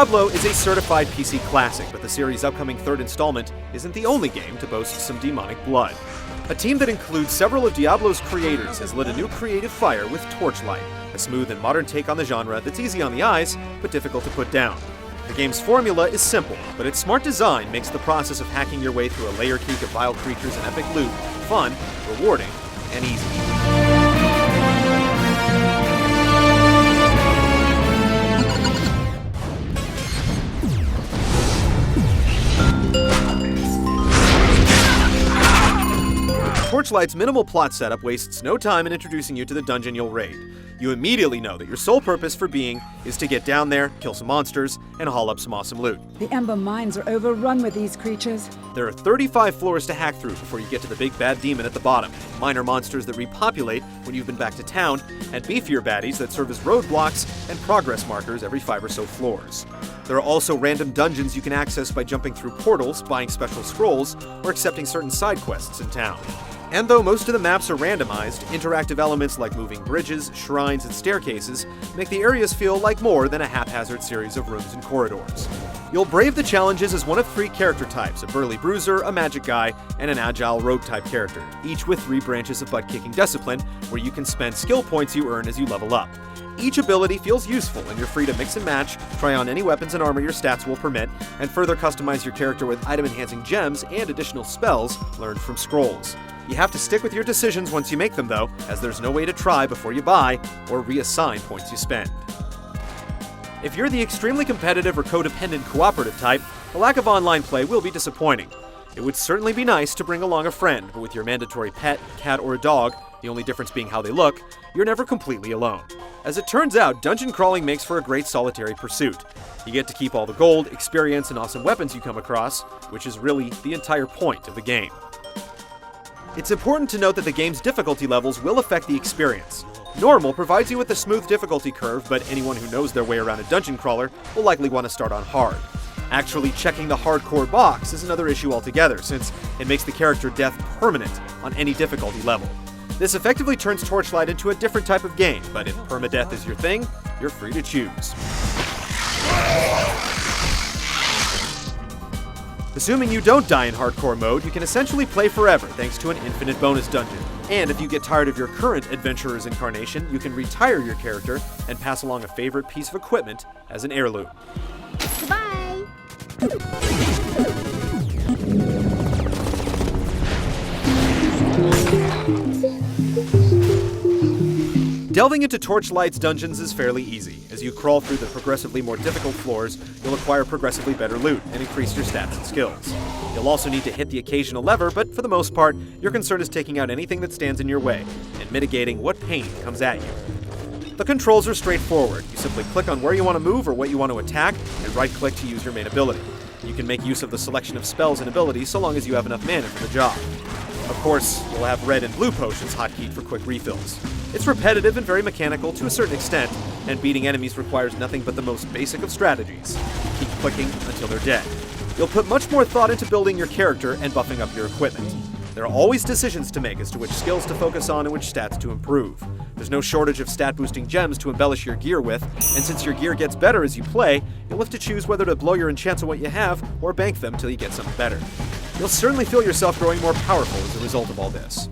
Diablo is a certified PC classic, but the series' upcoming third installment isn't the only game to boast some demonic blood. A team that includes several of Diablo's creators has lit a new creative fire with Torchlight, a smooth and modern take on the genre that's easy on the eyes, but difficult to put down. The game's formula is simple, but its smart design makes the process of hacking your way through a layer cake of vile creatures and epic loot fun, rewarding, and easy. Torchlight's minimal plot setup wastes no time in introducing you to the dungeon you'll raid. You immediately know that your sole purpose for being is to get down there, kill some monsters, and haul up some awesome loot. The Ember mines are overrun with these creatures. There are 35 floors to hack through before you get to the big bad demon at the bottom, minor monsters that repopulate when you've been back to town, and beefier baddies that serve as roadblocks and progress markers every 5 or so floors. There are also random dungeons you can access by jumping through portals, buying special scrolls, or accepting certain side quests in town. And though most of the maps are randomized, interactive elements like moving bridges, shrines, and staircases make the areas feel like more than a haphazard series of rooms and corridors. You'll brave the challenges as one of 3 character types, a burly bruiser, a magic guy, and an agile rogue-type character, each with 3 branches of butt-kicking discipline, where you can spend skill points you earn as you level up. Each ability feels useful, and you're free to mix and match, try on any weapons and armor your stats will permit, and further customize your character with item-enhancing gems and additional spells learned from scrolls. You have to stick with your decisions once you make them, though, as there's no way to try before you buy or reassign points you spend. If you're the extremely competitive or codependent cooperative type, the lack of online play will be disappointing. It would certainly be nice to bring along a friend, but with your mandatory pet, cat, or a dog, the only difference being how they look, you're never completely alone. As it turns out, dungeon crawling makes for a great solitary pursuit. You get to keep all the gold, experience, and awesome weapons you come across, which is really the entire point of the game. It's important to note that the game's difficulty levels will affect the experience. Normal provides you with a smooth difficulty curve, but anyone who knows their way around a dungeon crawler will likely want to start on hard. Actually checking the hardcore box is another issue altogether, since it makes the character death permanent on any difficulty level. This effectively turns Torchlight into a different type of game, but if permadeath is your thing, you're free to choose. Assuming you don't die in hardcore mode, you can essentially play forever thanks to an infinite bonus dungeon. And if you get tired of your current adventurer's incarnation, you can retire your character and pass along a favorite piece of equipment as an heirloom. Goodbye! Delving into Torchlight's dungeons is fairly easy. As you crawl through the progressively more difficult floors, you'll acquire progressively better loot and increase your stats and skills. You'll also need to hit the occasional lever, but for the most part, your concern is taking out anything that stands in your way and mitigating what pain comes at you. The controls are straightforward. You simply click on where you want to move or what you want to attack, and right-click to use your main ability. You can make use of the selection of spells and abilities so long as you have enough mana for the job. Of course, you'll have red and blue potions hotkeyed for quick refills. It's repetitive and very mechanical to a certain extent, and beating enemies requires nothing but the most basic of strategies. Keep clicking until they're dead. You'll put much more thought into building your character and buffing up your equipment. There are always decisions to make as to which skills to focus on and which stats to improve. There's no shortage of stat-boosting gems to embellish your gear with, and since your gear gets better as you play, you'll have to choose whether to blow your enchants on what you have or bank them till you get something better. You'll certainly feel yourself growing more powerful as a result of all this.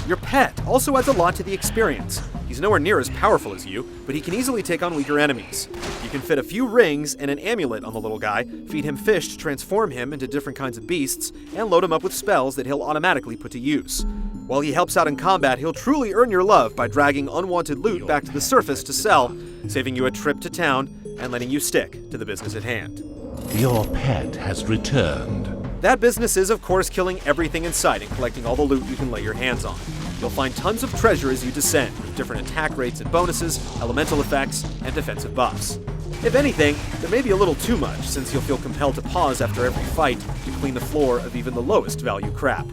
Your pet also adds a lot to the experience. He's nowhere near as powerful as you, but he can easily take on weaker enemies. You can fit a few rings and an amulet on the little guy, feed him fish to transform him into different kinds of beasts, and load him up with spells that he'll automatically put to use. While he helps out in combat, he'll truly earn your love by dragging unwanted loot back to the surface to sell, saving you a trip to town and letting you stick to the business at hand. Your pet has returned. That business is, of course, killing everything in sight and collecting all the loot you can lay your hands on. You'll find tons of treasure as you descend, with different attack rates and bonuses, elemental effects, and defensive buffs. If anything, there may be a little too much, since you'll feel compelled to pause after every fight to clean the floor of even the lowest value crap.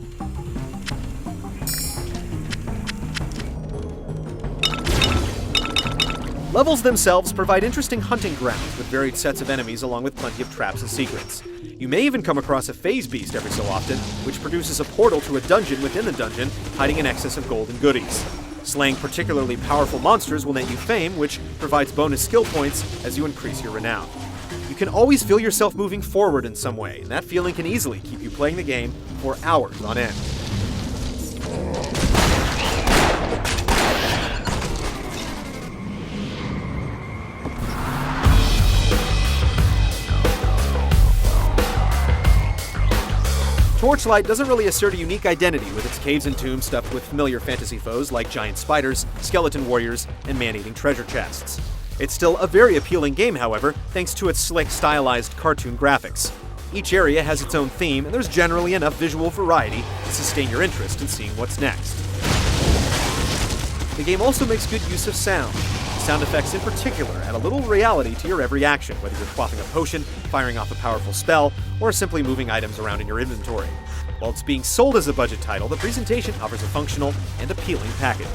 Levels themselves provide interesting hunting grounds with varied sets of enemies along with plenty of traps and secrets. You may even come across a phase beast every so often, which produces a portal to a dungeon within the dungeon, hiding an excess of gold and goodies. Slaying particularly powerful monsters will net you fame, which provides bonus skill points as you increase your renown. You can always feel yourself moving forward in some way, and that feeling can easily keep you playing the game for hours on end. Torchlight doesn't really assert a unique identity with its caves and tombs stuffed with familiar fantasy foes like giant spiders, skeleton warriors, and man-eating treasure chests. It's still a very appealing game, however, thanks to its slick, stylized cartoon graphics. Each area has its own theme, and there's generally enough visual variety to sustain your interest in seeing what's next. The game also makes good use of sound. Sound effects in particular add a little reality to your every action, whether you're quaffing a potion, firing off a powerful spell, or simply moving items around in your inventory. While it's being sold as a budget title, the presentation offers a functional and appealing package.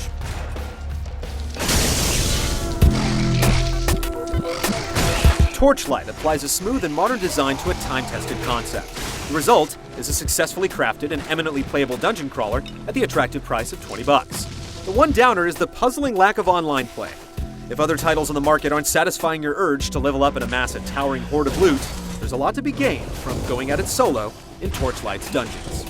Torchlight applies a smooth and modern design to a time-tested concept. The result is a successfully crafted and eminently playable dungeon crawler at the attractive price of $20. The one downer is the puzzling lack of online play. If other titles on the market aren't satisfying your urge to level up and amass a towering hoard of loot, there's a lot to be gained from going at it solo in Torchlight's dungeons.